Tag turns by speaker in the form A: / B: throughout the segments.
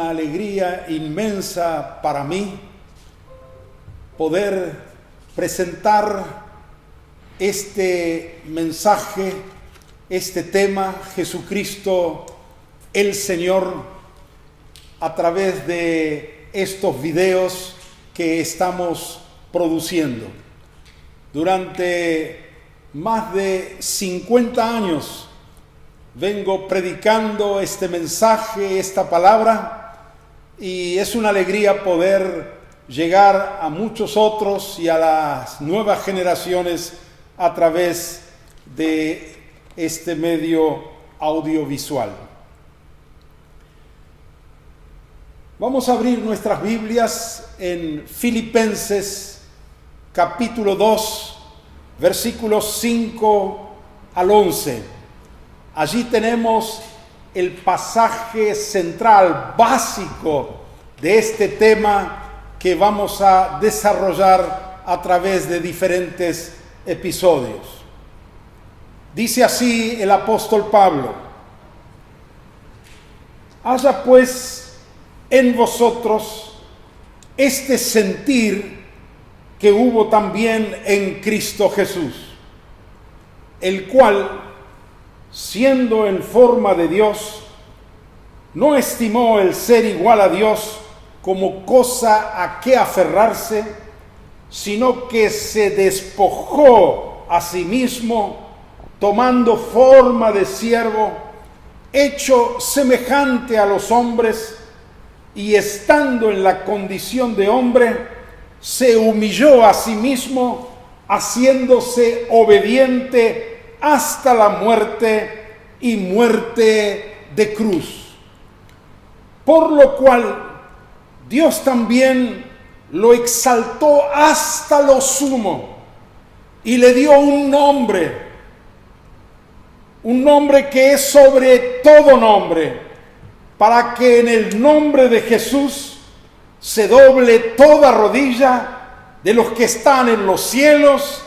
A: una alegría inmensa para mí poder presentar este mensaje, este tema, Jesucristo el Señor, a través de estos videos que estamos produciendo. Durante más de 50 años vengo predicando este mensaje, esta palabra, y es una alegría poder llegar a muchos otros y a las nuevas generaciones a través de este medio audiovisual. Vamos a abrir nuestras Biblias en Filipenses capítulo 2, versículos 5 al 11. Allí tenemos el pasaje central, básico de este tema que vamos a desarrollar a través de diferentes episodios. Dice así el apóstol Pablo: haya pues en vosotros este sentir que hubo también en Cristo Jesús, el cual, siendo en forma de Dios, no estimó el ser igual a Dios como cosa a que aferrarse, sino que se despojó a sí mismo, tomando forma de siervo, hecho semejante a los hombres, y estando en la condición de hombre, se humilló a sí mismo, haciéndose obediente hasta la muerte y muerte de cruz. Por lo cual Dios también lo exaltó hasta lo sumo y le dio un nombre que es sobre todo nombre, para que en el nombre de Jesús se doble toda rodilla de los que están en los cielos,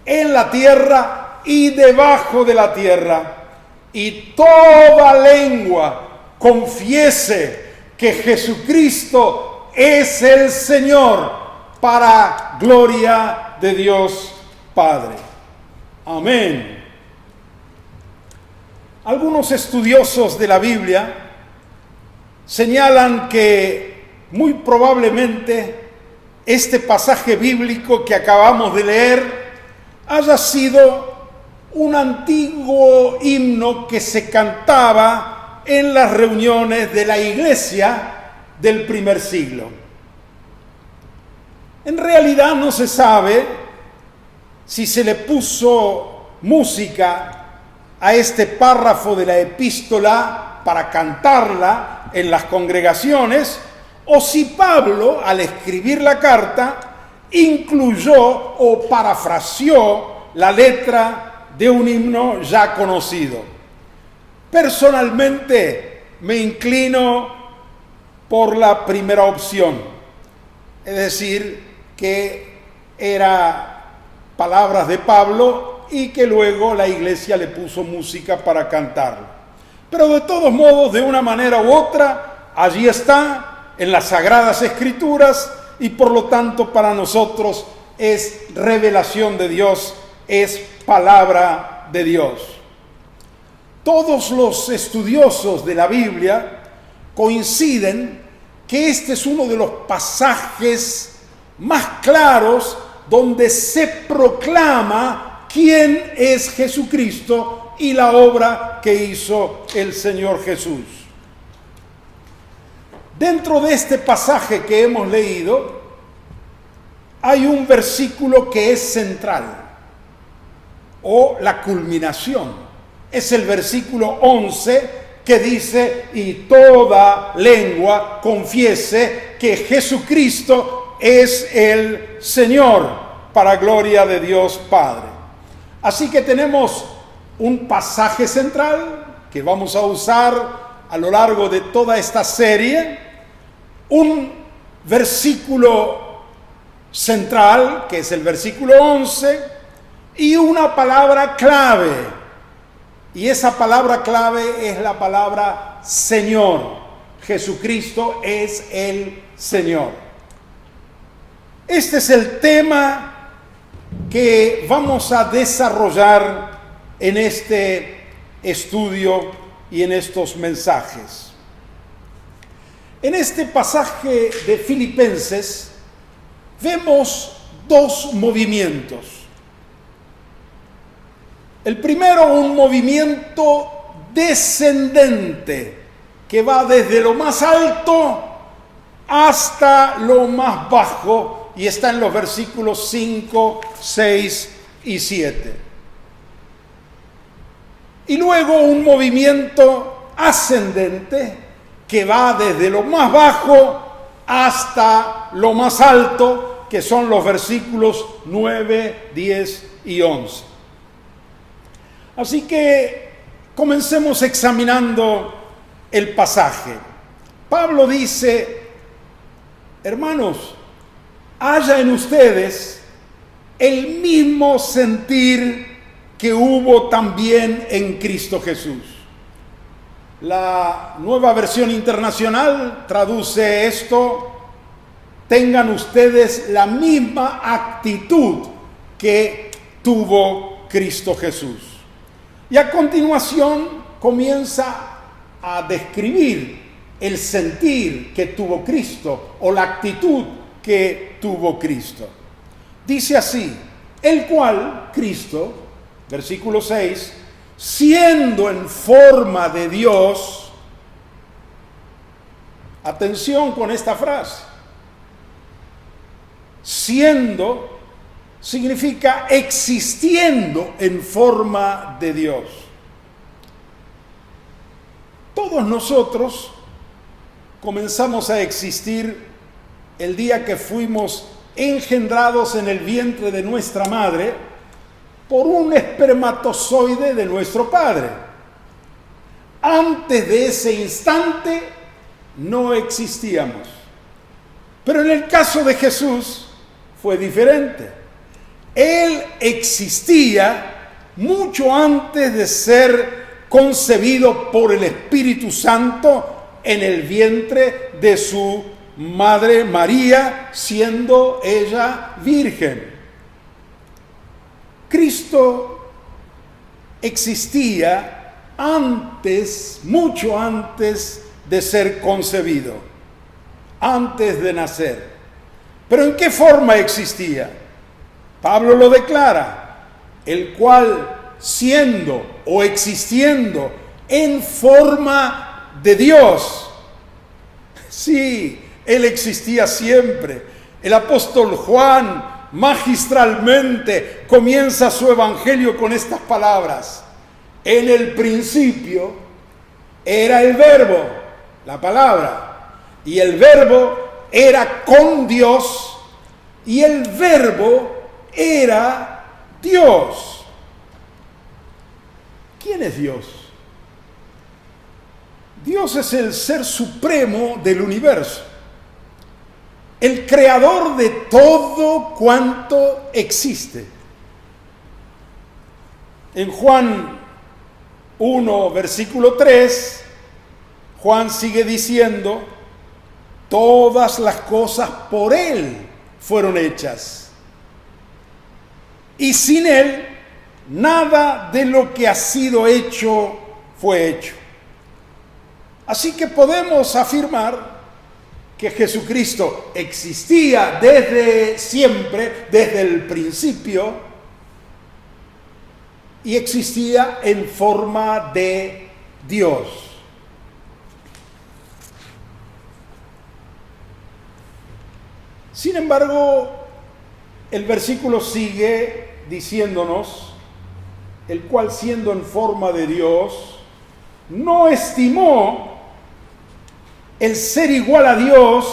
A: en la tierra y debajo de la tierra, y toda lengua confiese que Jesucristo es el Señor, para gloria de Dios Padre. Amén. Algunos estudiosos de la Biblia señalan que muy probablemente este pasaje bíblico que acabamos de leer haya sido un antiguo himno que se cantaba en las reuniones de la iglesia del primer siglo. En realidad no se sabe si se le puso música a este párrafo de la epístola para cantarla en las congregaciones, o si Pablo, al escribir la carta, incluyó o parafraseó la letra de un himno ya conocido. Personalmente me inclino por la primera opción, es decir, que era palabras de Pablo y que luego la iglesia le puso música para cantarlo. Pero de todos modos, de una manera u otra, allí está en las Sagradas Escrituras, y por lo tanto para nosotros es revelación de Dios, es palabra de Dios. Todos los estudiosos de la Biblia coinciden que este es uno de los pasajes más claros donde se proclama quién es Jesucristo y la obra que hizo el Señor Jesús. Dentro de este pasaje que hemos leído hay un versículo que es central, o la culminación. Es el versículo 11 que dice: y toda lengua confiese que Jesucristo es el Señor, para gloria de Dios Padre. Así que tenemos un pasaje central que vamos a usar a lo largo de toda esta serie, un versículo central que es el versículo 11, y una palabra clave, y esa palabra clave es la palabra Señor. Jesucristo es el Señor. Este es el tema que vamos a desarrollar en este estudio y en estos mensajes. En este pasaje de Filipenses vemos dos movimientos. El primero, un movimiento descendente que va desde lo más alto hasta lo más bajo y está en los versículos 5, 6 y 7. Y luego un movimiento ascendente que va desde lo más bajo hasta lo más alto, que son los versículos 9, 10 y 11. Así que comencemos examinando el pasaje. Pablo dice: hermanos, haya en ustedes el mismo sentir que hubo también en Cristo Jesús. La Nueva Versión Internacional traduce esto: tengan ustedes la misma actitud que tuvo Cristo Jesús. Y a continuación comienza a describir el sentir que tuvo Cristo o la actitud que tuvo Cristo. Dice así: el cual, Cristo, versículo 6, siendo en forma de Dios, atención con esta frase, siendo significa existiendo en forma de Dios. Todos nosotros comenzamos a existir el día que fuimos engendrados en el vientre de nuestra madre por un espermatozoide de nuestro padre. Antes de ese instante no existíamos. Pero en el caso de Jesús fue diferente. Él existía mucho antes de ser concebido por el Espíritu Santo en el vientre de su madre María, siendo ella virgen. Cristo existía antes, mucho antes de ser concebido, antes de nacer. ¿Pero en qué forma existía? Pablo lo declara: el cual, siendo o existiendo en forma de Dios. Sí, Él existía siempre. El apóstol Juan magistralmente comienza su evangelio con estas palabras: en el principio era el verbo, la palabra, y el verbo era con Dios, y el verbo era Dios. ¿Quién es Dios? Dios es el ser supremo del universo, el creador de todo cuanto existe. En Juan 1, versículo 3, Juan sigue diciendo: todas las cosas por Él fueron hechas, y sin Él nada de lo que ha sido hecho fue hecho. Así que podemos afirmar que Jesucristo existía desde siempre, desde el principio, y existía en forma de Dios. Sin embargo, el versículo sigue diciéndonos: el cual, siendo en forma de Dios, no estimó el ser igual a Dios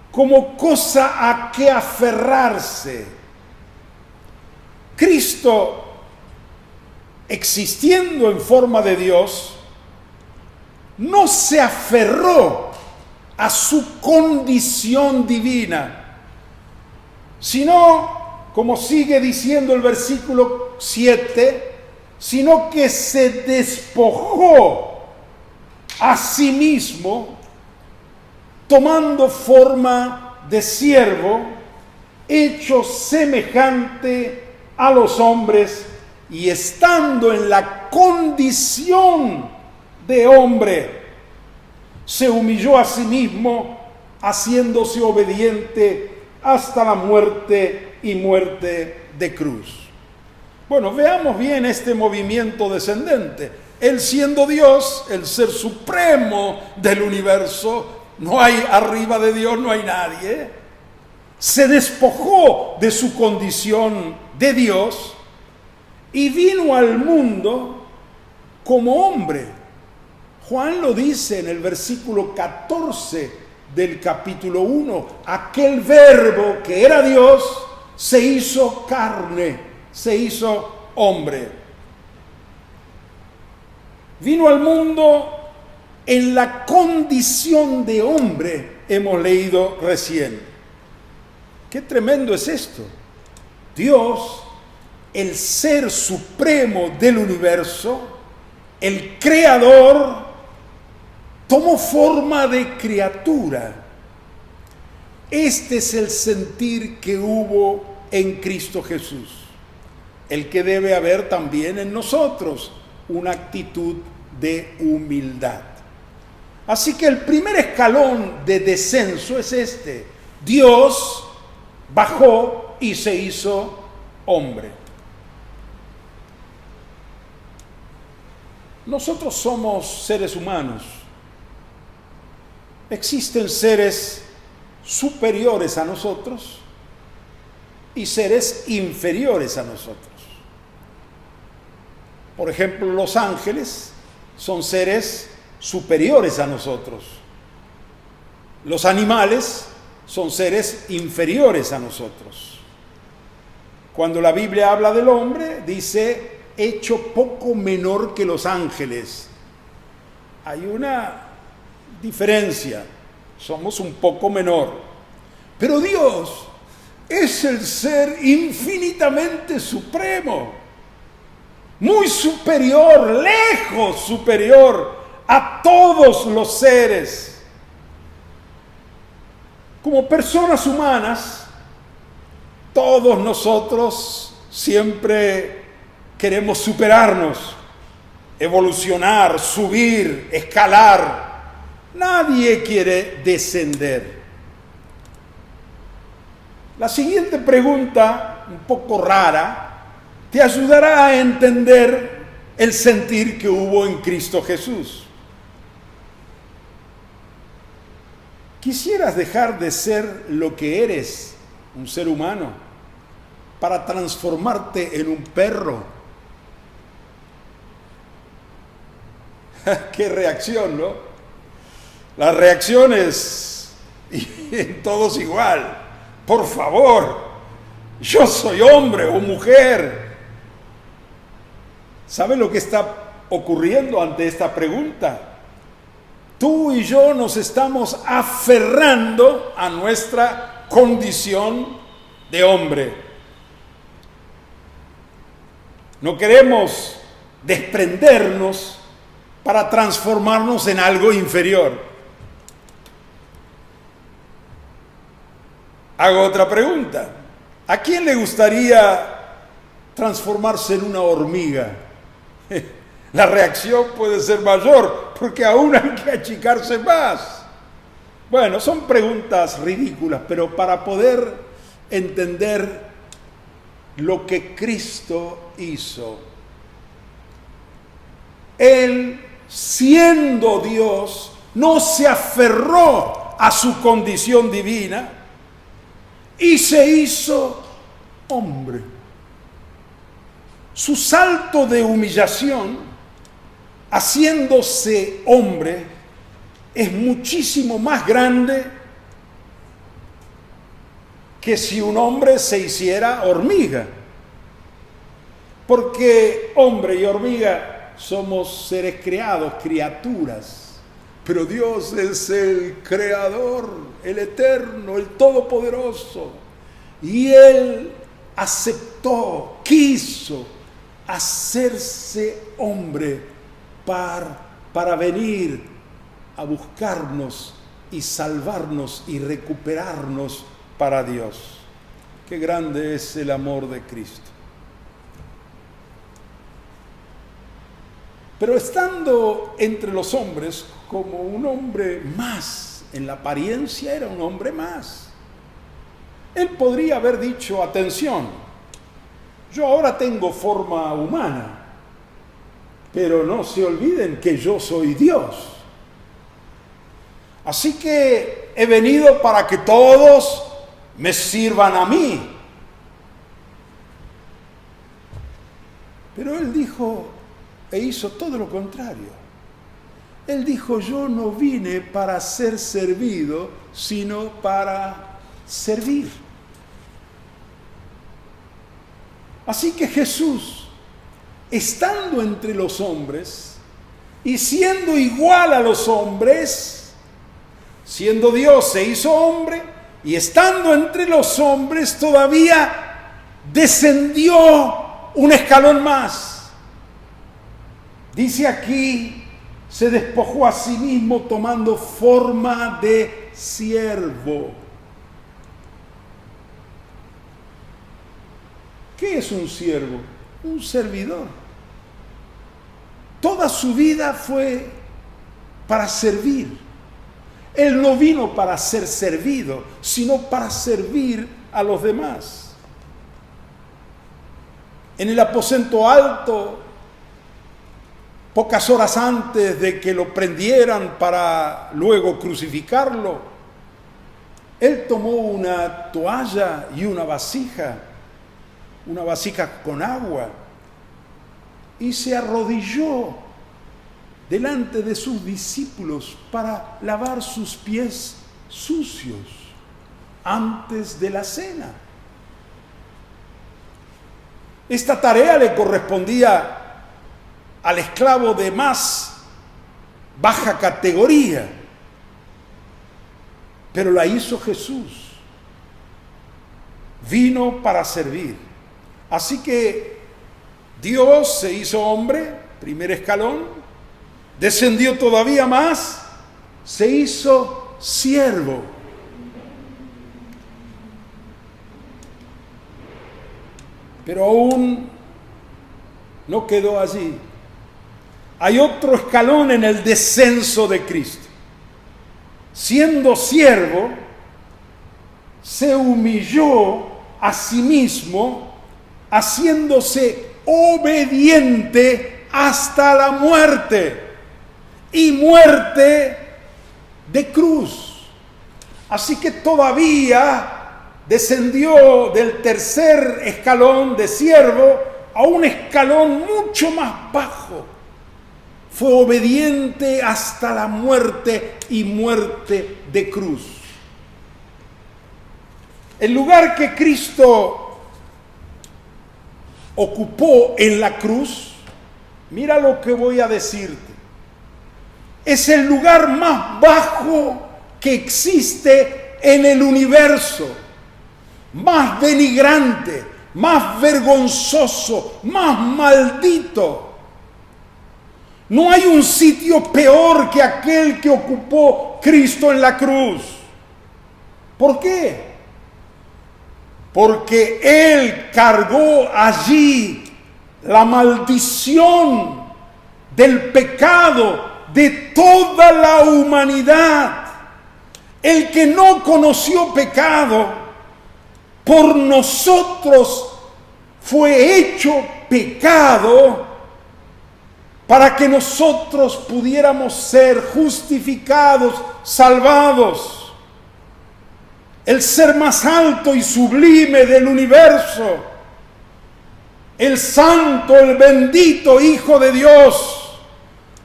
A: como cosa a que aferrarse. Cristo, existiendo en forma de Dios, no se aferró a su condición divina, sino, como sigue diciendo el versículo 7, sino que se despojó a sí mismo, tomando forma de siervo, hecho semejante a los hombres, y estando en la condición de hombre, se humilló a sí mismo, haciéndose obediente hasta la muerte y muerte de cruz. Bueno, veamos bien este movimiento descendente. Él siendo Dios, el ser supremo del universo, no hay arriba de Dios, no hay nadie, se despojó de su condición de Dios y vino al mundo como hombre. Juan lo dice en el versículo 14 del capítulo 1, aquel verbo que era Dios se hizo carne, se hizo hombre. Vino al mundo en la condición de hombre, hemos leído recién. Qué tremendo es esto. Dios, el ser supremo del universo, el creador, tomó forma de criatura. Este es el sentir que hubo en Cristo Jesús, el que debe haber también en nosotros, una actitud de humildad. Así que el primer escalón de descenso es este: Dios bajó y se hizo hombre. Nosotros somos seres humanos. Existen seres superiores a nosotros y seres inferiores a nosotros. Por ejemplo, los ángeles son seres superiores a nosotros. Los animales son seres inferiores a nosotros. Cuando la Biblia habla del hombre, dice, hecho poco menor que los ángeles. Hay una diferencia, somos un poco menor. Pero Dios es el ser infinitamente supremo, muy superior, lejos superior a todos los seres. Como personas humanas, todos nosotros siempre queremos superarnos, evolucionar, subir, escalar. Nadie quiere descender. La siguiente pregunta, un poco rara, te ayudará a entender el sentir que hubo en Cristo Jesús. ¿Quisieras dejar de ser lo que eres, un ser humano, para transformarte en un perro? ¡Qué reacción!, ¿no? La reacción es en todos igual. Por favor, yo soy hombre o mujer. ¿Sabe lo que está ocurriendo ante esta pregunta? Tú y yo nos estamos aferrando a nuestra condición de hombre. No queremos desprendernos para transformarnos en algo inferior. Hago otra pregunta. ¿A quién le gustaría transformarse en una hormiga? La reacción puede ser mayor, porque aún hay que achicarse más. Bueno, son preguntas ridículas, pero para poder entender lo que Cristo hizo, Él, siendo Dios, no se aferró a su condición divina y se hizo hombre. Su salto de humillación, haciéndose hombre, es muchísimo más grande que si un hombre se hiciera hormiga. Porque hombre y hormiga somos seres creados, criaturas. Pero Dios es el creador, el eterno, el todopoderoso. Y Él aceptó, quiso hacerse hombre para venir a buscarnos y salvarnos y recuperarnos para Dios. Qué grande es el amor de Cristo. Pero estando entre los hombres como un hombre más, en la apariencia era un hombre más. Él podría haber dicho, atención, yo ahora tengo forma humana, pero no se olviden que yo soy Dios. Así que he venido para que todos me sirvan a mí. Pero él dijo e hizo todo lo contrario. Él dijo, yo no vine para ser servido, sino para servir. Así que Jesús, estando entre los hombres y siendo igual a los hombres, siendo Dios se hizo hombre, y estando entre los hombres todavía descendió un escalón más. Dice aquí, se despojó a sí mismo tomando forma de siervo. ¿Qué es un siervo? Un servidor. Toda su vida fue para servir. Él no vino para ser servido, sino para servir a los demás. En el aposento alto, pocas horas antes de que lo prendieran para luego crucificarlo, él tomó una toalla y una vasija con agua, y se arrodilló delante de sus discípulos para lavar sus pies sucios antes de la cena. Esta tarea le correspondía al esclavo de más baja categoría, pero la hizo Jesús. Vino para servir. Así que Dios se hizo hombre, primer escalón, descendió todavía más, se hizo siervo. Pero aún no quedó allí. Hay otro escalón en el descenso de Cristo. Siendo siervo, se humilló a sí mismo, haciéndose obediente hasta la muerte, y muerte de cruz. Así que todavía descendió del tercer escalón de siervo a un escalón mucho más bajo. Fue obediente hasta la muerte, y muerte de cruz. El lugar que Cristo ocupó en la cruz, mira lo que voy a decirte, es el lugar más bajo que existe en el universo, más denigrante, más vergonzoso, más maldito. No hay un sitio peor que aquel que ocupó Cristo en la cruz. ¿Por qué? Porque Él cargó allí la maldición del pecado de toda la humanidad. El que no conoció pecado, por nosotros fue hecho pecado para que nosotros pudiéramos ser justificados, salvados. El ser más alto y sublime del universo, el santo, el bendito Hijo de Dios,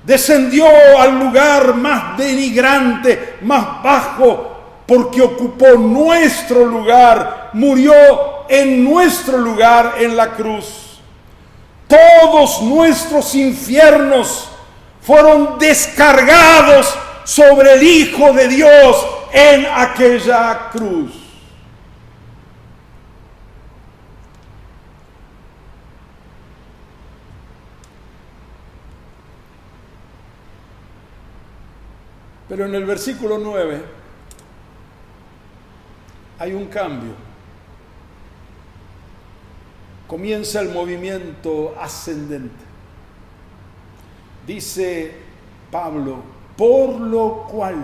A: descendió al lugar más denigrante, más bajo, porque ocupó nuestro lugar, murió en nuestro lugar en la cruz. Todos nuestros infiernos fueron descargados sobre el Hijo de Dios en aquella cruz. Pero en el versículo 9 hay un cambio. Comienza el movimiento ascendente. Dice Pablo, por lo cual.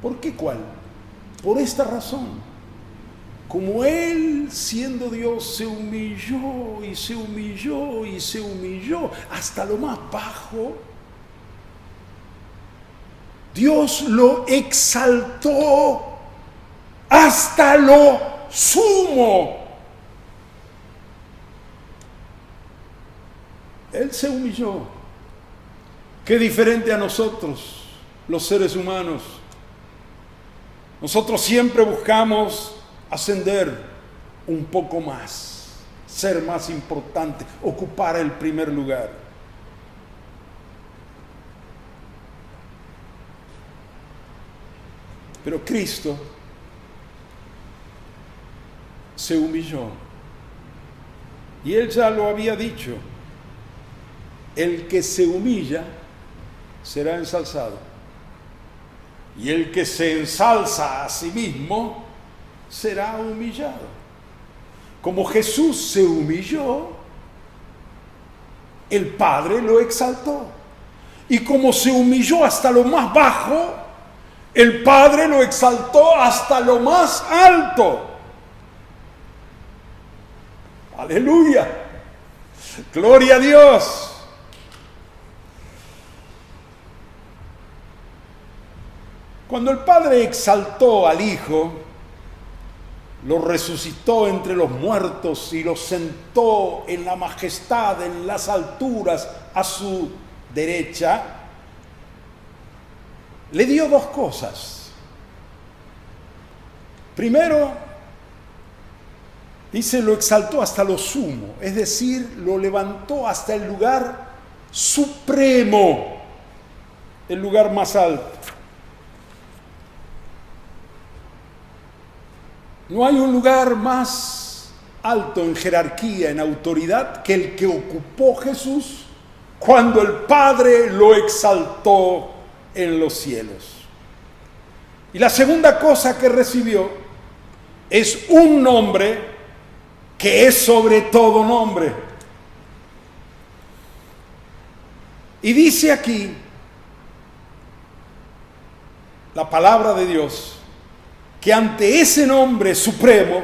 A: ¿Por qué cuál? Por esta razón. Como Él, siendo Dios, se humilló y se humilló y se humilló hasta lo más bajo, Dios lo exaltó hasta lo sumo. Él se humilló. Qué diferente a nosotros, los seres humanos. Nosotros siempre buscamos ascender un poco más, ser más importante, ocupar el primer lugar. Pero Cristo se humilló. Y Él ya lo había dicho. El que se humilla será ensalzado. Y el que se ensalza a sí mismo será humillado. Como Jesús se humilló, el Padre lo exaltó. Y como se humilló hasta lo más bajo, el Padre lo exaltó hasta lo más alto. Aleluya. Gloria a Dios. Cuando el Padre exaltó al Hijo, lo resucitó entre los muertos y lo sentó en la majestad, en las alturas, a su derecha, le dio dos cosas. Primero, dice, lo exaltó hasta lo sumo, es decir, lo levantó hasta el lugar supremo, el lugar más alto. No hay un lugar más alto en jerarquía, en autoridad, que el que ocupó Jesús cuando el Padre lo exaltó en los cielos. Y la segunda cosa que recibió es un nombre que es sobre todo nombre. Y dice aquí la palabra de Dios, que ante ese nombre supremo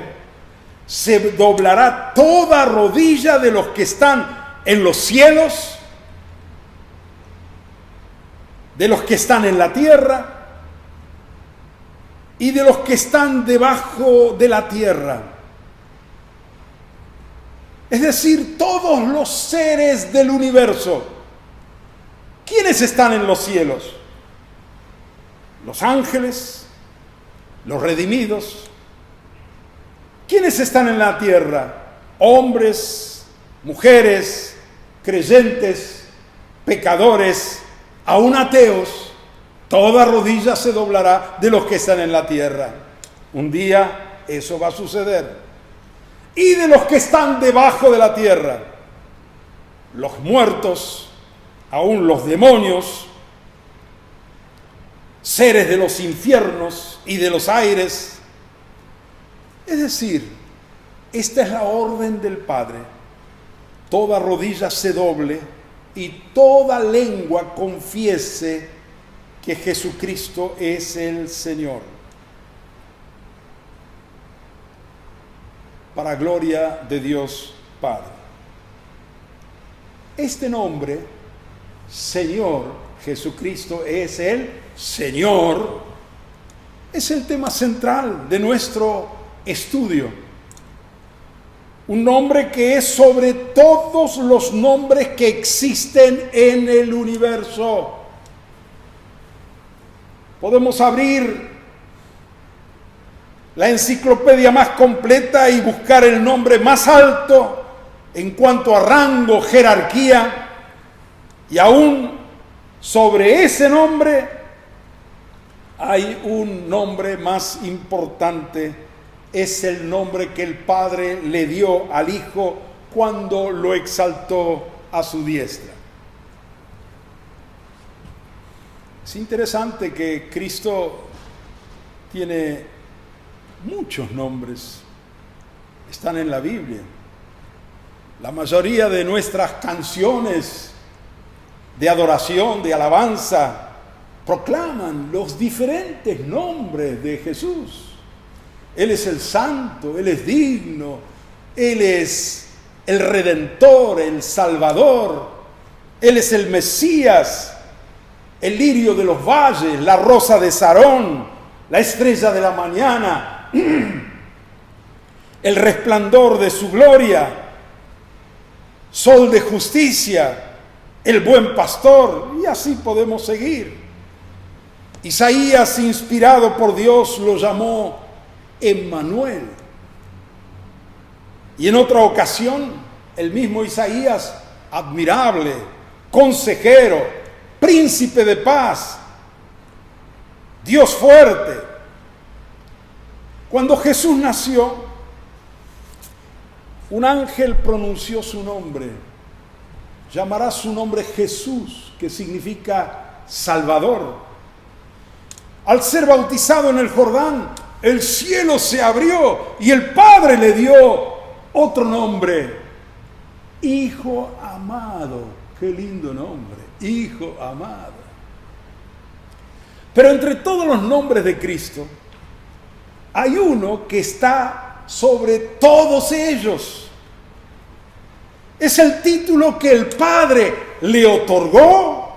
A: se doblará toda rodilla de los que están en los cielos, de los que están en la tierra y de los que están debajo de la tierra. Es decir, todos los seres del universo. ¿Quiénes están en los cielos? Los ángeles, los redimidos. ¿Quiénes están en la tierra? Hombres, mujeres, creyentes, pecadores, aún ateos. Toda rodilla se doblará de los que están en la tierra. Un día eso va a suceder. Y de los que están debajo de la tierra, los muertos, aún los demonios, seres de los infiernos y de los aires. Es decir, esta es la orden del Padre. Toda rodilla se doble y toda lengua confiese que Jesucristo es el Señor. Para gloria de Dios Padre. Este nombre, Señor Jesucristo, es el Señor, es el tema central de nuestro estudio. Un nombre que es sobre todos los nombres que existen en el universo. Podemos abrir la enciclopedia más completa y buscar el nombre más alto en cuanto a rango, jerarquía, y aún sobre ese nombre hay un nombre más importante. Es el nombre que el Padre le dio al Hijo cuando lo exaltó a su diestra. Es interesante que Cristo tiene muchos nombres, están en la Biblia. La mayoría de nuestras canciones de adoración, de alabanza, proclaman los diferentes nombres de Jesús. Él es el Santo, Él es digno, Él es el Redentor, el Salvador, Él es el Mesías, el lirio de los valles, la rosa de Sarón, la estrella de la mañana, el resplandor de su gloria, sol de justicia, el buen pastor, y así podemos seguir. Isaías, inspirado por Dios, lo llamó Emmanuel. Y en otra ocasión, el mismo Isaías, admirable, consejero, príncipe de paz, Dios fuerte. Cuando Jesús nació, un ángel pronunció su nombre. Llamará su nombre Jesús, que significa Salvador. Al ser bautizado en el Jordán, el cielo se abrió y el Padre le dio otro nombre, Hijo amado. Qué lindo nombre, Hijo amado. Pero entre todos los nombres de Cristo, hay uno que está sobre todos ellos. Es el título que el Padre le otorgó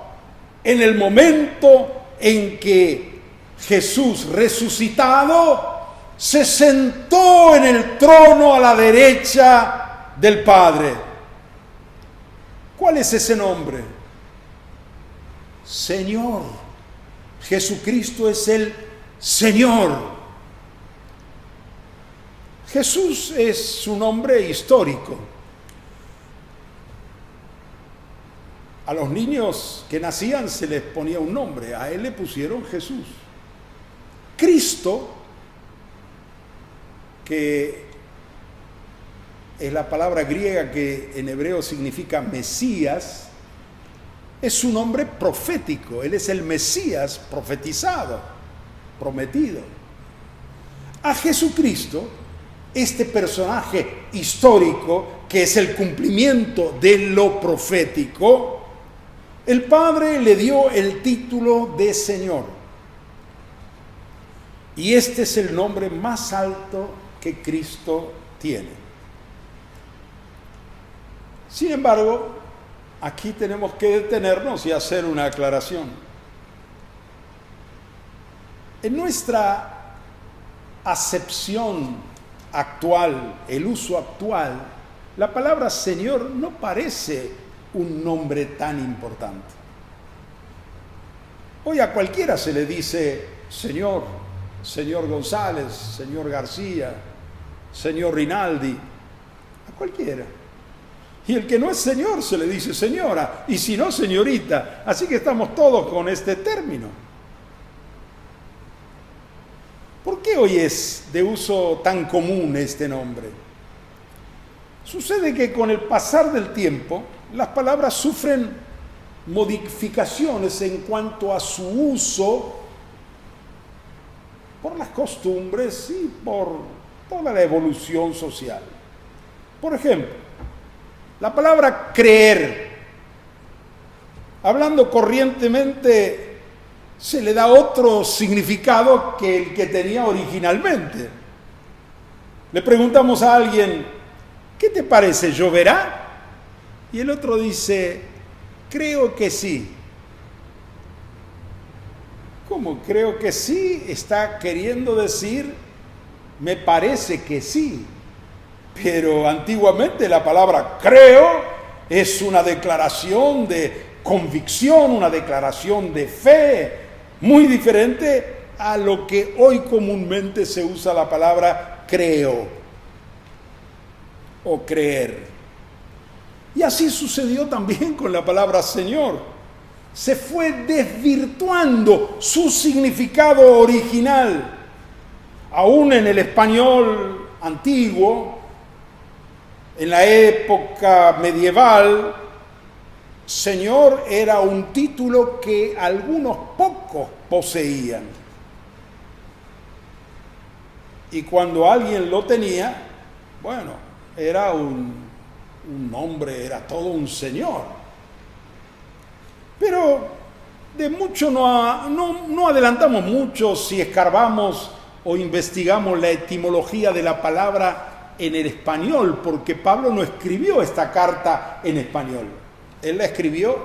A: en el momento en que Jesús resucitado se sentó en el trono a la derecha del Padre. ¿Cuál es ese nombre? Señor. Jesucristo es el Señor. Jesús es su nombre histórico. A los niños que nacían se les ponía un nombre, a él le pusieron Jesús. Cristo, que es la palabra griega que en hebreo significa Mesías, es su nombre profético. Él es el Mesías profetizado, prometido. A Jesucristo, este personaje histórico, que es el cumplimiento de lo profético, el Padre le dio el título de Señor. Y este es el nombre más alto que Cristo tiene. Sin embargo, aquí tenemos que detenernos y hacer una aclaración. En nuestra acepción actual, el uso actual, la palabra Señor no parece un nombre tan importante. Hoy a cualquiera se le dice Señor, Señor González, Señor García, Señor Rinaldi, a cualquiera. Y el que no es señor se le dice señora, y si no, señorita. Así que estamos todos con este término. ¿Por qué hoy es de uso tan común este nombre? Sucede que con el pasar del tiempo, las palabras sufren modificaciones en cuanto a su uso por las costumbres y por toda la evolución social. Por ejemplo, la palabra creer, hablando corrientemente, se le da otro significado que el que tenía originalmente. Le preguntamos a alguien, ¿qué te parece? ¿Lloverá? Y el otro dice, creo que sí. ¿Cómo creo que sí? Está queriendo decir, me parece que sí. Pero antiguamente la palabra creo es una declaración de convicción, una declaración de fe, muy diferente a lo que hoy comúnmente se usa la palabra creo o creer. Y así sucedió también con la palabra Señor. Se fue desvirtuando su significado original. Aún en el español antiguo, en la época medieval, Señor era un título que algunos pocos poseían. Y cuando alguien lo tenía, bueno, era un hombre, era todo un señor. Pero de mucho no adelantamos mucho si escarbamos o investigamos la etimología de la palabra en el español, porque Pablo no escribió esta carta en español. Él la escribió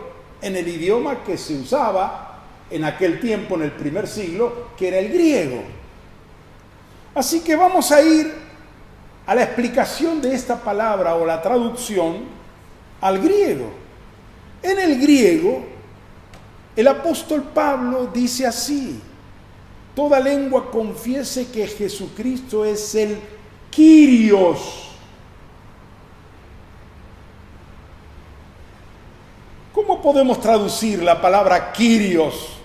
A: en el idioma que se usaba en aquel tiempo, en el primer siglo, que era el griego. Así que vamos a ir a la explicación de esta palabra o la traducción al griego. En el griego, el apóstol Pablo dice así: toda lengua confiese que Jesucristo es el Kyrios. ¿Cómo podemos traducir la palabra Kyrios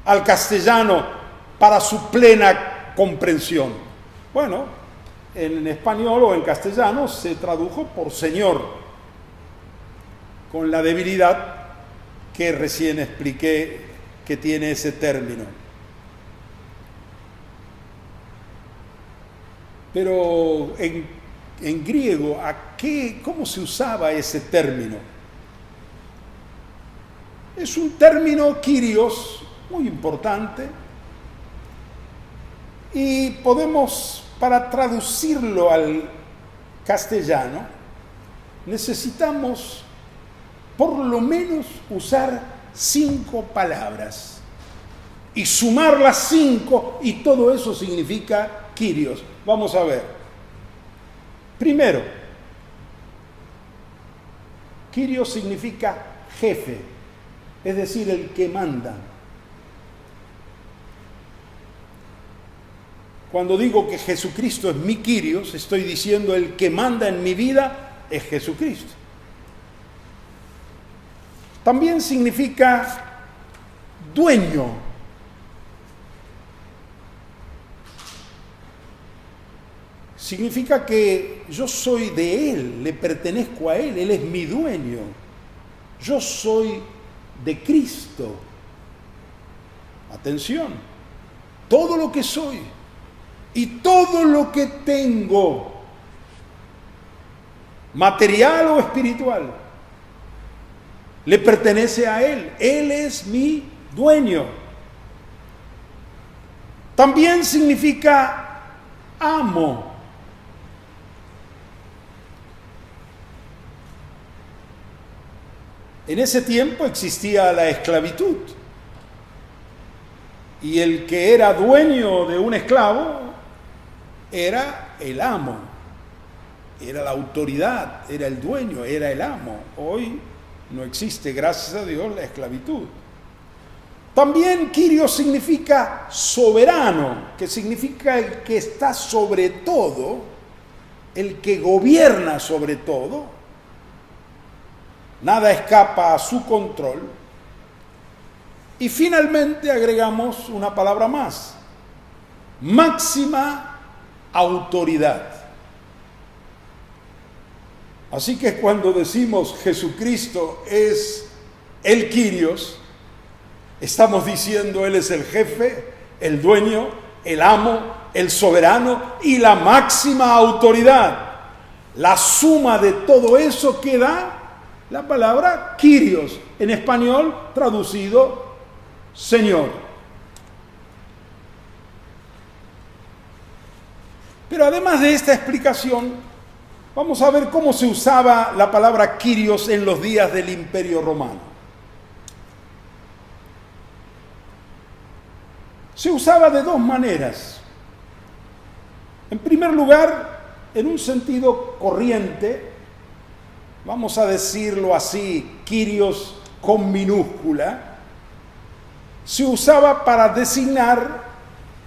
A: al castellano para su plena comprensión? Bueno, en español o en castellano se tradujo por Señor, con la debilidad que recién expliqué que tiene ese término. Pero en griego, ¿cómo se usaba ese término? Es un término Kyrios muy importante y podemos, para traducirlo al castellano, necesitamos por lo menos usar 5 palabras y sumar las 5 y todo eso significa Kyrios. Vamos a ver. Primero, Kyrios significa jefe, es decir, el que manda. Cuando digo que Jesucristo es mi Kyrios, estoy diciendo el que manda en mi vida es Jesucristo. También significa dueño. Significa que yo soy de Él, le pertenezco a Él, Él es mi dueño. Yo soy de Cristo. Atención, todo lo que soy y todo lo que tengo, material o espiritual, le pertenece a Él. Él es mi dueño. También significa amo. En ese tiempo existía la esclavitud y el que era dueño de un esclavo era el amo, era la autoridad, era el dueño, era el amo. Hoy no existe, gracias a Dios, la esclavitud. También Kyrios significa soberano, que significa el que está sobre todo, el que gobierna sobre todo. Nada escapa a su control. Y finalmente agregamos una palabra más: máxima autoridad. Así que cuando decimos Jesucristo es el Kyrios, estamos diciendo Él es el jefe, el dueño, el amo, el soberano y la máxima autoridad. La suma de todo eso que da la palabra Kyrios, en español traducido Señor. Pero además de esta explicación, vamos a ver cómo se usaba la palabra Kyrios en los días del Imperio Romano. Se usaba de 2 maneras. En primer lugar, en un sentido corriente, vamos a decirlo así, Kyrios con minúscula, se usaba para designar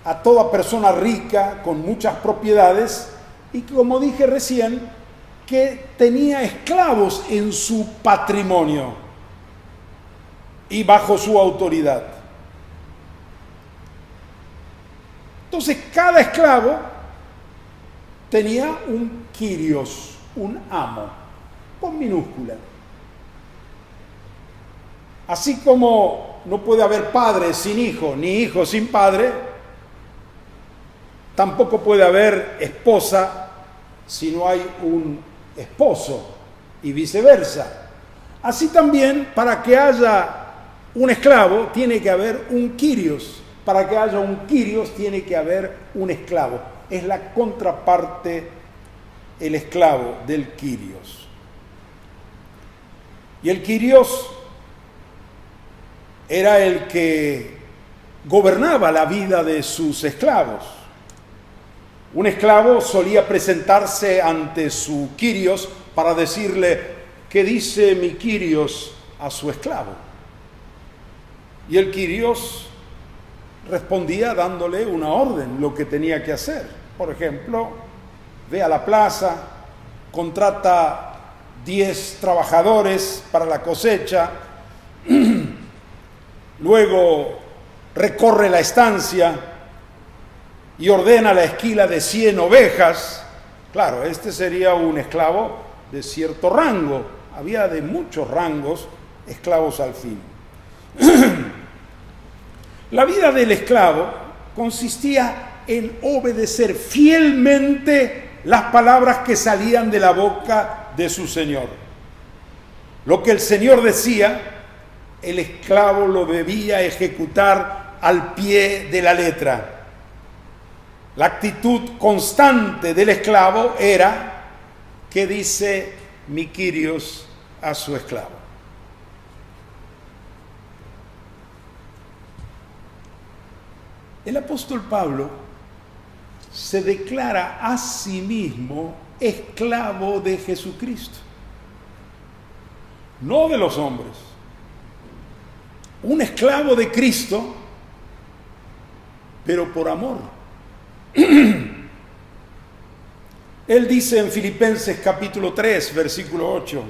A: a toda persona rica con muchas propiedades y, como dije recién, que tenía esclavos en su patrimonio y bajo su autoridad. Entonces, cada esclavo tenía un Kyrios, un amo, con minúscula. Así como no puede haber padre sin hijo, ni hijo sin padre, tampoco puede haber esposa si no hay un esposo y viceversa. Así también, para que haya un esclavo, tiene que haber un quirios. Para que haya un quirios, tiene que haber un esclavo. Es la contraparte, el esclavo del quirios. Y el quirios era el que gobernaba la vida de sus esclavos. Un esclavo solía presentarse ante su quirios para decirle: ¿qué dice mi quirios a su esclavo? Y el quirios respondía dándole una orden, lo que tenía que hacer. Por ejemplo, ve a la plaza, contrata 10 trabajadores para la cosecha, luego recorre la estancia y ordena la esquila de 100 ovejas. Claro, este sería un esclavo de cierto rango. Había de muchos rangos esclavos al fin. La vida del esclavo consistía en obedecer fielmente las palabras que salían de la boca de su señor. Lo que el señor decía, el esclavo lo debía ejecutar al pie de la letra. La actitud constante del esclavo era: ¿qué dice mi quirios a su esclavo? El apóstol Pablo se declara a sí mismo esclavo de Jesucristo, no de los hombres. Un esclavo de Cristo, pero por amor. Él dice en Filipenses capítulo 3, versículo 8,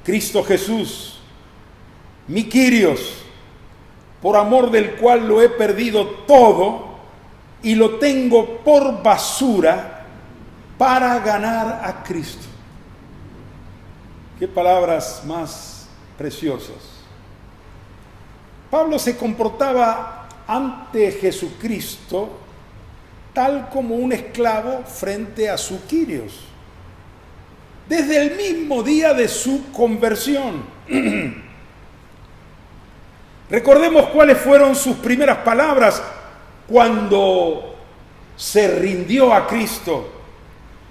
A: Cristo Jesús, mi quirios, por amor del cual lo he perdido todo y lo tengo por basura para ganar a Cristo. Qué palabras más preciosas. Pablo se comportaba ante Jesucristo tal como un esclavo frente a su quirios, desde el mismo día de su conversión. Recordemos cuáles fueron sus primeras palabras cuando se rindió a Cristo,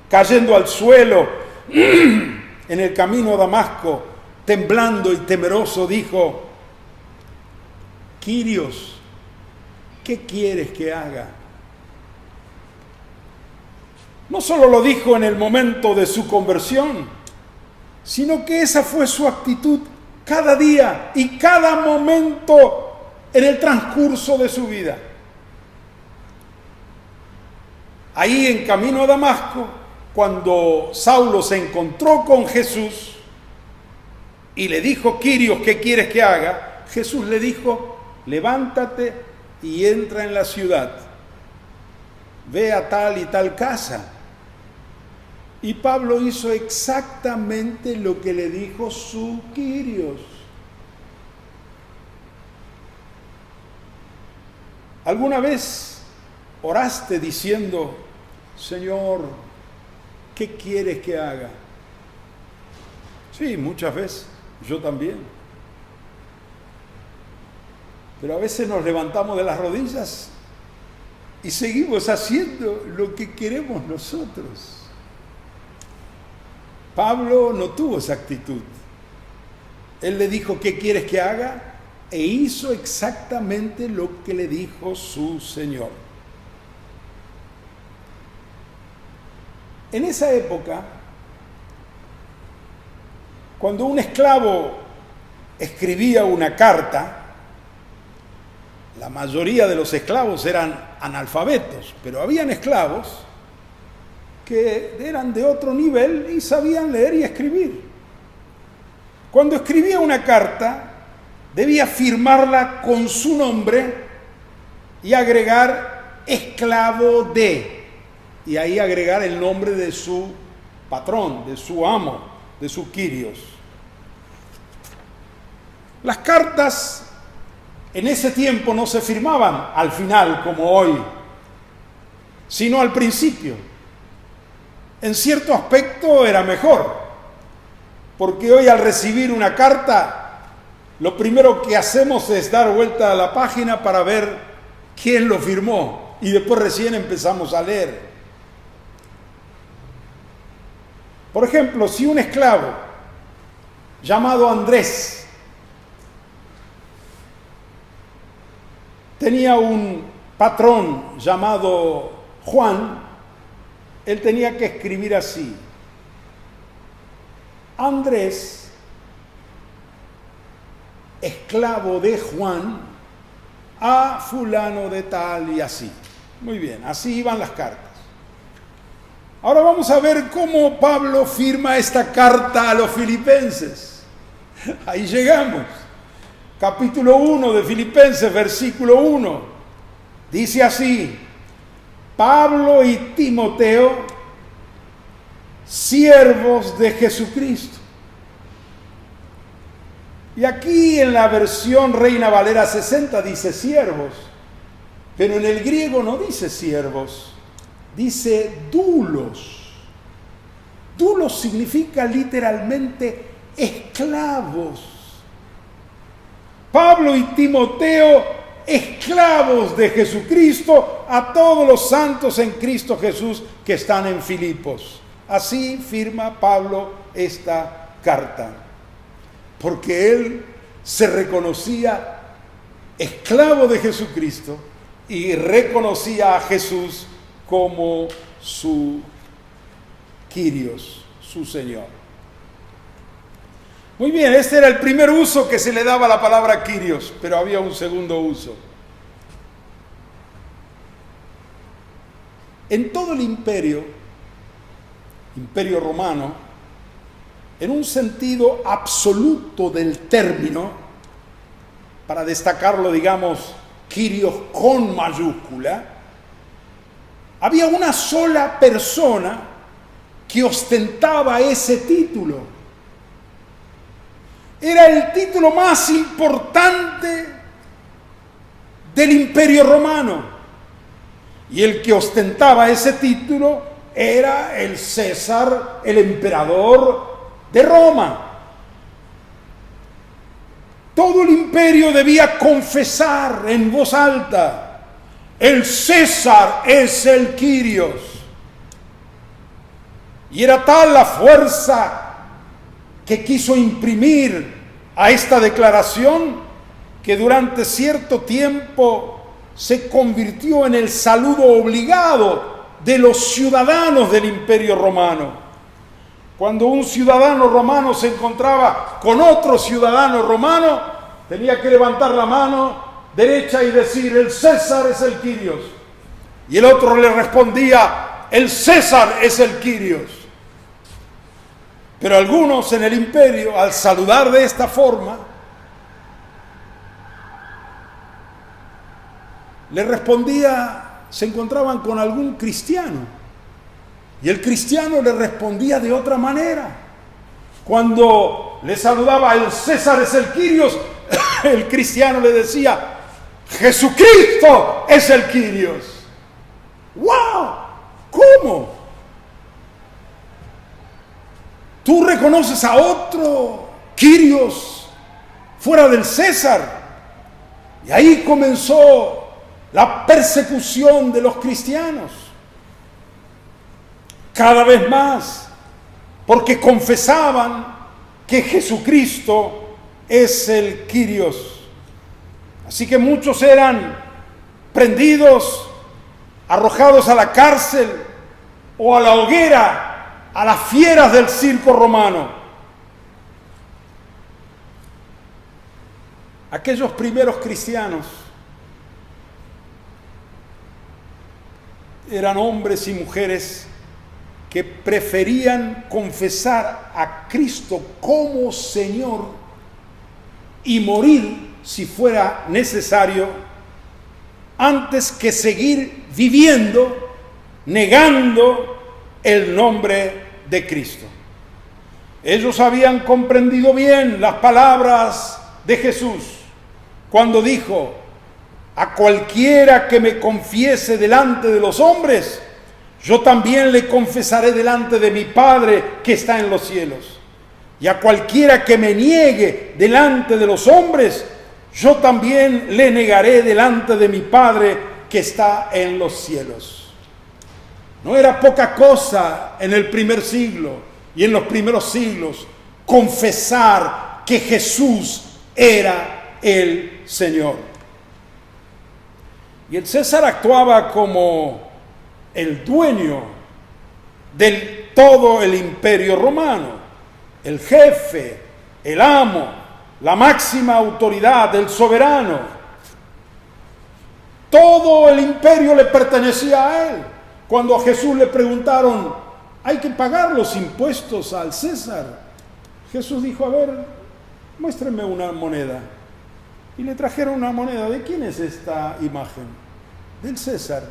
A: cayendo al suelo en el camino a Damasco, temblando y temeroso, dijo: Quirios, ¿qué quieres que haga? No solo lo dijo en el momento de su conversión, sino que esa fue su actitud cada día y cada momento en el transcurso de su vida. Ahí en camino a Damasco, cuando Saulo se encontró con Jesús y le dijo: Quirios, ¿qué quieres que haga? Jesús le dijo: levántate y entra en la ciudad, ve a tal y tal casa. Y Pablo hizo exactamente lo que le dijo su quirios. ¿Alguna vez oraste diciendo: Señor, ¿qué quieres que haga? Sí, muchas veces, yo también. Pero a veces nos levantamos de las rodillas y seguimos haciendo lo que queremos nosotros. Pablo no tuvo esa actitud. Él le dijo: ¿qué quieres que haga? E hizo exactamente lo que le dijo su Señor. En esa época, cuando un esclavo escribía una carta, la mayoría de los esclavos eran analfabetos, pero habían esclavos que eran de otro nivel y sabían leer y escribir. Cuando escribía una carta, debía firmarla con su nombre y agregar esclavo de, y ahí agregar el nombre de su patrón, de su amo, de su quirios. Las cartas en ese tiempo no se firmaban al final como hoy, sino al principio. En cierto aspecto era mejor, porque hoy al recibir una carta, lo primero que hacemos es dar vuelta a la página para ver quién lo firmó y después recién empezamos a leer. Por ejemplo, si un esclavo llamado Andrés tenía un patrón llamado Juan, él tenía que escribir así: Andrés, esclavo de Juan, a fulano de tal y así. Muy bien, así iban las cartas. Ahora vamos a ver cómo Pablo firma esta carta a los filipenses. Ahí llegamos. Capítulo 1 de Filipenses, versículo 1. Dice así: Pablo y Timoteo, siervos de Jesucristo. Y aquí en la versión Reina Valera 60 dice siervos, pero en el griego no dice siervos, dice doulos. Doulos significa literalmente esclavos. Pablo y Timoteo, esclavos de Jesucristo, a todos los santos en Cristo Jesús que están en Filipos. Así firma Pablo esta carta, porque él se reconocía esclavo de Jesucristo y reconocía a Jesús como su Kyrios, su Señor. Muy bien, este era el primer uso que se le daba a la palabra Kyrios, pero había un segundo uso. En todo el imperio romano, en un sentido absoluto del término, para destacarlo, digamos, Kyrios con mayúscula, había una sola persona que ostentaba ese título. Era el título más importante del Imperio Romano. Y el que ostentaba ese título era el César, el emperador de Roma. Todo el imperio debía confesar en voz alta: el César es el Kyrios. Y era tal la fuerza que quiso imprimir a esta declaración que durante cierto tiempo se convirtió en el saludo obligado de los ciudadanos del Imperio Romano. Cuando un ciudadano romano se encontraba con otro ciudadano romano, tenía que levantar la mano derecha y decir: el César es el Kyrios. Y el otro le respondía: el César es el Kyrios. Pero algunos en el imperio, al saludar de esta forma, le respondía, se encontraban con algún cristiano, y el cristiano le respondía de otra manera. Cuando le saludaba: el César es el Kyrios, el cristiano le decía: Jesucristo es el Kyrios. ¡Wow! ¿Cómo? ¿Tú reconoces a otro Kyrios fuera del César? Y ahí comenzó la persecución de los cristianos. Cada vez más, porque confesaban que Jesucristo es el Kyrios. Así que muchos eran prendidos, arrojados a la cárcel o a la hoguera, a las fieras del circo romano. Aquellos primeros cristianos eran hombres y mujeres que preferían confesar a Cristo como Señor y morir si fuera necesario antes que seguir viviendo negando el nombre de Cristo. Ellos habían comprendido bien las palabras de Jesús cuando dijo: a cualquiera que me confiese delante de los hombres, yo también le confesaré delante de mi Padre que está en los cielos. Y a cualquiera que me niegue delante de los hombres, yo también le negaré delante de mi Padre que está en los cielos. No era poca cosa en el primer siglo y en los primeros siglos confesar que Jesús era el Señor. Y el César actuaba como el dueño de todo el imperio romano, el jefe, el amo, la máxima autoridad, el soberano. Todo el imperio le pertenecía a él. Cuando a Jesús le preguntaron: ¿hay que pagar los impuestos al César? Jesús dijo: a ver, muéstrenme una moneda. Y le trajeron una moneda. ¿De quién es esta imagen? Del César.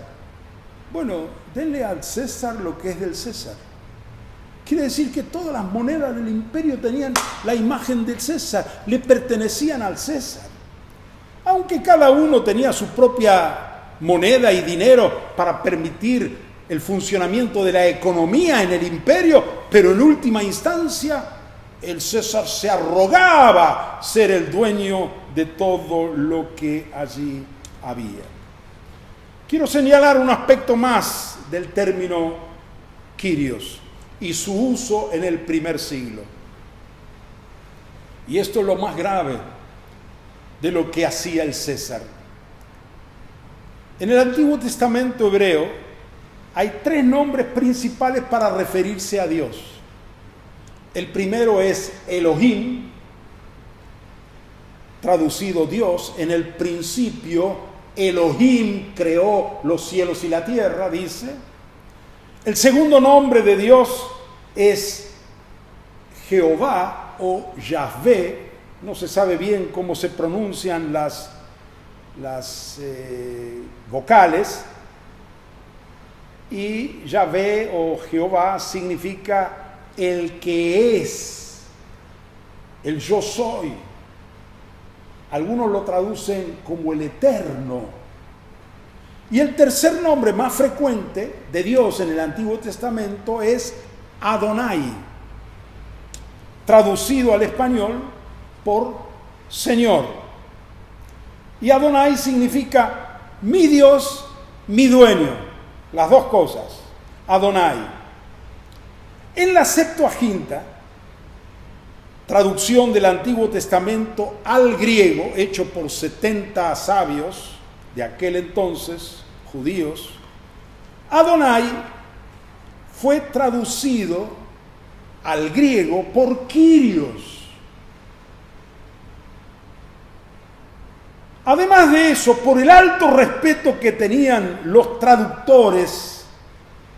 A: Bueno, denle al César lo que es del César. Quiere decir que todas las monedas del imperio tenían la imagen del César, le pertenecían al César. Aunque cada uno tenía su propia moneda y dinero para permitir el funcionamiento de la economía en el imperio, pero en última instancia el César se arrogaba ser el dueño de todo lo que allí había. Quiero señalar un aspecto más del término Kyrios y su uso en el primer siglo. Y esto es lo más grave de lo que hacía el César. En el Antiguo Testamento hebreo hay 3 nombres principales para referirse a Dios. El primero es Elohim, traducido Dios. En el principio Elohim creó los cielos y la tierra, dice. El segundo nombre de Dios es Jehová o Yahvé. No se sabe bien cómo se pronuncian las vocales. Y Yahvé o Jehová significa el que es, el yo soy. Algunos lo traducen como el eterno. Y el tercer nombre más frecuente de Dios en el Antiguo Testamento es Adonai, traducido al español por Señor. Y Adonai significa mi Dios, mi dueño, las dos cosas, Adonai. En la Septuaginta, traducción del Antiguo Testamento al griego, hecho por 70 sabios de aquel entonces, judíos, Adonai fue traducido al griego por Kyrios. Además de eso, por el alto respeto que tenían los traductores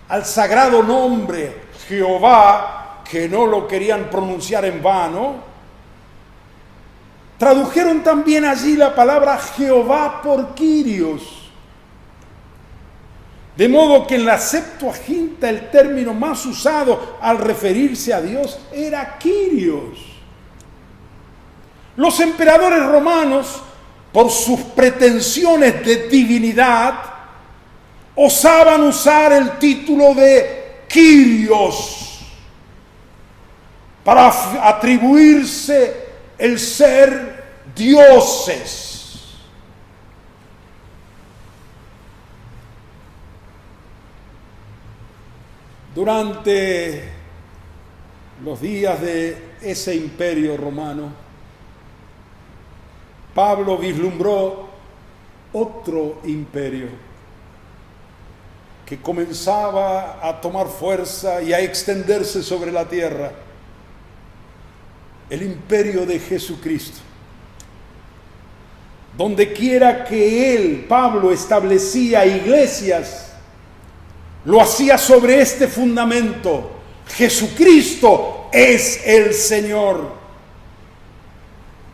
A: al sagrado nombre Jehová, que no lo querían pronunciar en vano, tradujeron también allí la palabra Jehová por Kyrios. De modo que en la Septuaginta el término más usado al referirse a Dios era Kyrios. Los emperadores romanos, por sus pretensiones de divinidad, osaban usar el título de Kyrios para atribuirse el ser dioses. Durante los días de ese imperio romano, Pablo vislumbró otro imperio que comenzaba a tomar fuerza y a extenderse sobre la tierra, el imperio de Jesucristo. Donde quiera que él, Pablo, establecía iglesias, lo hacía sobre este fundamento: Jesucristo es el Señor.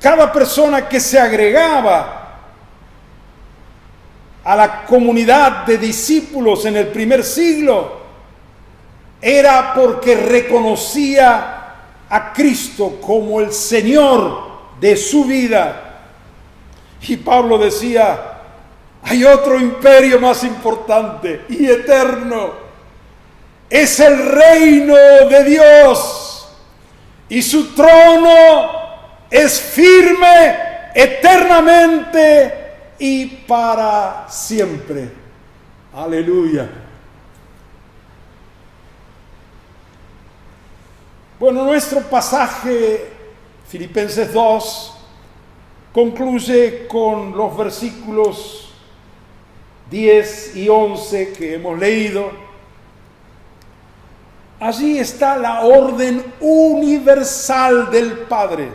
A: Cada persona que se agregaba a la comunidad de discípulos en el primer siglo era porque reconocía a Cristo como el Señor de su vida. Y Pablo decía, hay otro imperio más importante y eterno. Es el reino de Dios. Y su trono es firme eternamente y para siempre. Aleluya. Bueno, nuestro pasaje, Filipenses 2, concluye con los versículos 10 y 11 que hemos leído. Allí está la orden universal del Padre.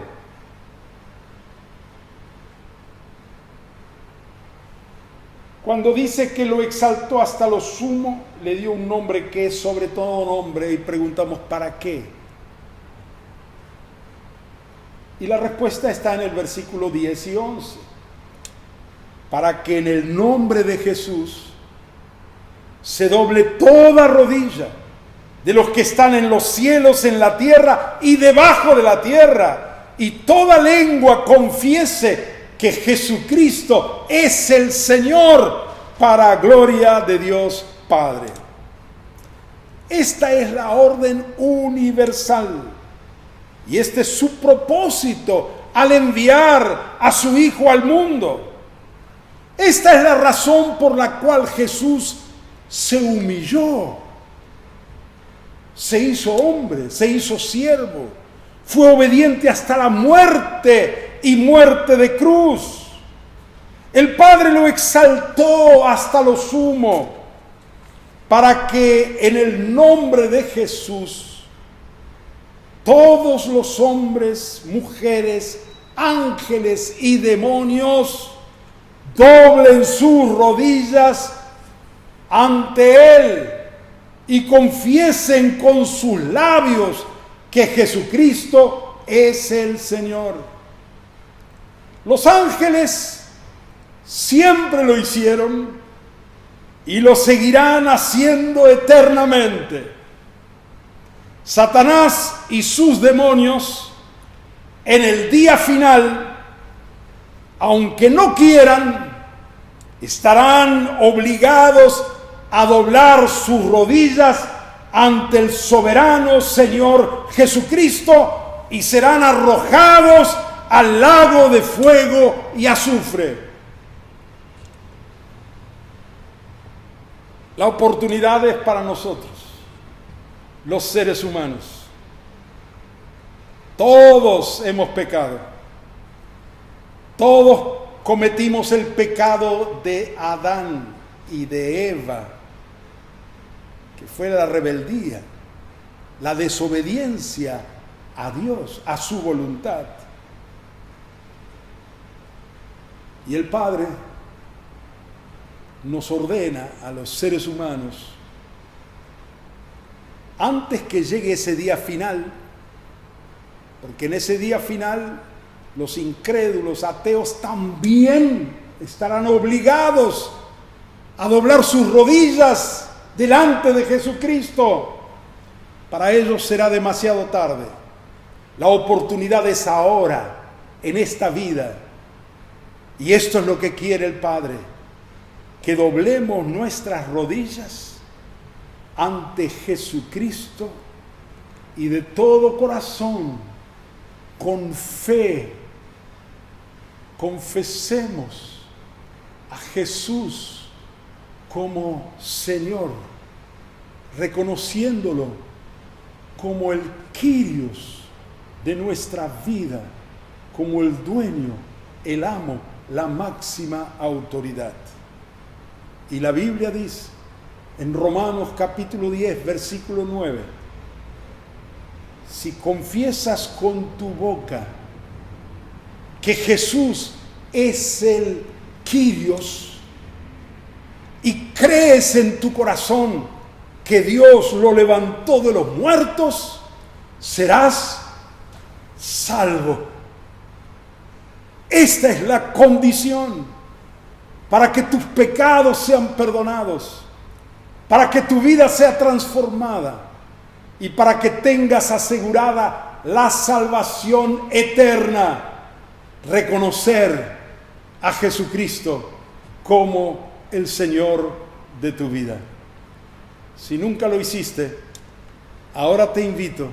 A: Cuando dice que lo exaltó hasta lo sumo, le dio un nombre que es sobre todo nombre, y preguntamos, ¿para qué? Y la respuesta está en el versículo 10 y 11. Para que en el nombre de Jesús se doble toda rodilla de los que están en los cielos, en la tierra y debajo de la tierra, y toda lengua confiese que Jesucristo es el Señor, para gloria de Dios Padre. Esta es la orden universal. Y este es su propósito al enviar a su Hijo al mundo. Esta es la razón por la cual Jesús se humilló, se hizo hombre, se hizo siervo, fue obediente hasta la muerte y muerte de cruz. El Padre lo exaltó hasta lo sumo para que en el nombre de Jesús todos los hombres, mujeres, ángeles y demonios doblen sus rodillas ante Él y confiesen con sus labios que Jesucristo es el Señor. Los ángeles siempre lo hicieron y lo seguirán haciendo eternamente. Satanás y sus demonios en el día final, aunque no quieran, estarán obligados a doblar sus rodillas ante el soberano Señor Jesucristo y serán arrojados al lago de fuego y azufre. La oportunidad es para nosotros, los seres humanos. Todos hemos pecado. Todos cometimos el pecado de Adán y de Eva, que fue la rebeldía, la desobediencia a Dios, a su voluntad. Y el Padre nos ordena a los seres humanos, antes que llegue ese día final, porque en ese día final los incrédulos, ateos también estarán obligados a doblar sus rodillas delante de Jesucristo. Para ellos será demasiado tarde. La oportunidad es ahora, en esta vida. Y esto es lo que quiere el Padre, que doblemos nuestras rodillas ante Jesucristo y de todo corazón, con fe, confesemos a Jesús como Señor, reconociéndolo como el Kyrios de nuestra vida, como el dueño, el amo, la máxima autoridad. Y la Biblia dice en Romanos capítulo 10, versículo 9, si confiesas con tu boca que Jesús es el Kyrios y crees en tu corazón que Dios lo levantó de los muertos, serás salvo. Esta es la condición para que tus pecados sean perdonados, para que tu vida sea transformada y para que tengas asegurada la salvación eterna. reconocer a Jesucristo como el Señor de tu vida. Si nunca lo hiciste, ahora te invito.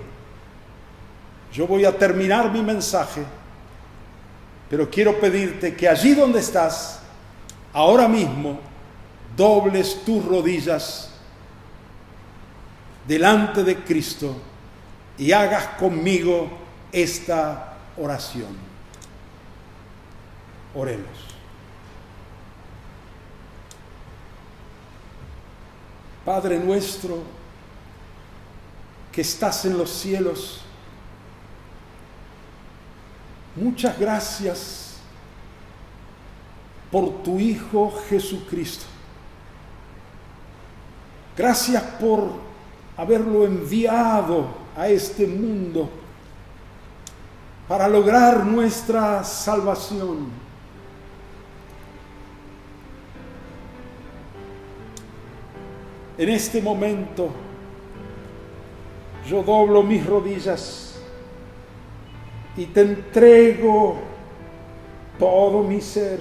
A: Yo voy a terminar mi mensaje, pero quiero pedirte que allí donde estás, ahora mismo, dobles tus rodillas delante de Cristo y hagas conmigo esta oración. Oremos. Padre nuestro que estás en los cielos, muchas gracias por tu Hijo Jesucristo. Gracias por haberlo enviado a este mundo para lograr nuestra salvación. En este momento yo doblo mis rodillas y te entrego todo mi ser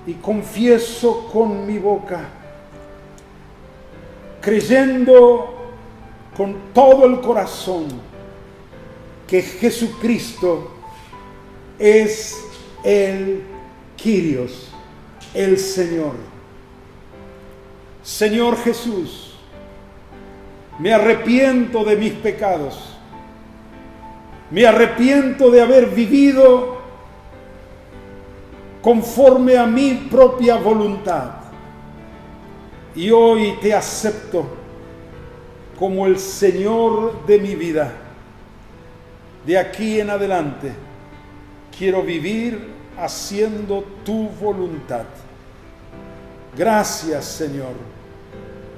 A: y confieso con mi boca, creyendo con todo el corazón que Jesucristo es el Kyrios, el Señor. Señor Jesús, me arrepiento de mis pecados. Me arrepiento de haber vivido conforme a mi propia voluntad. Y hoy te acepto como el Señor de mi vida. De aquí en adelante quiero vivir haciendo tu voluntad. Gracias, Señor.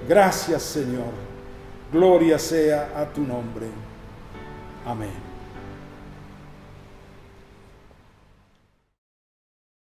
A: Gracias, Señor. Gloria sea a tu nombre. Amén.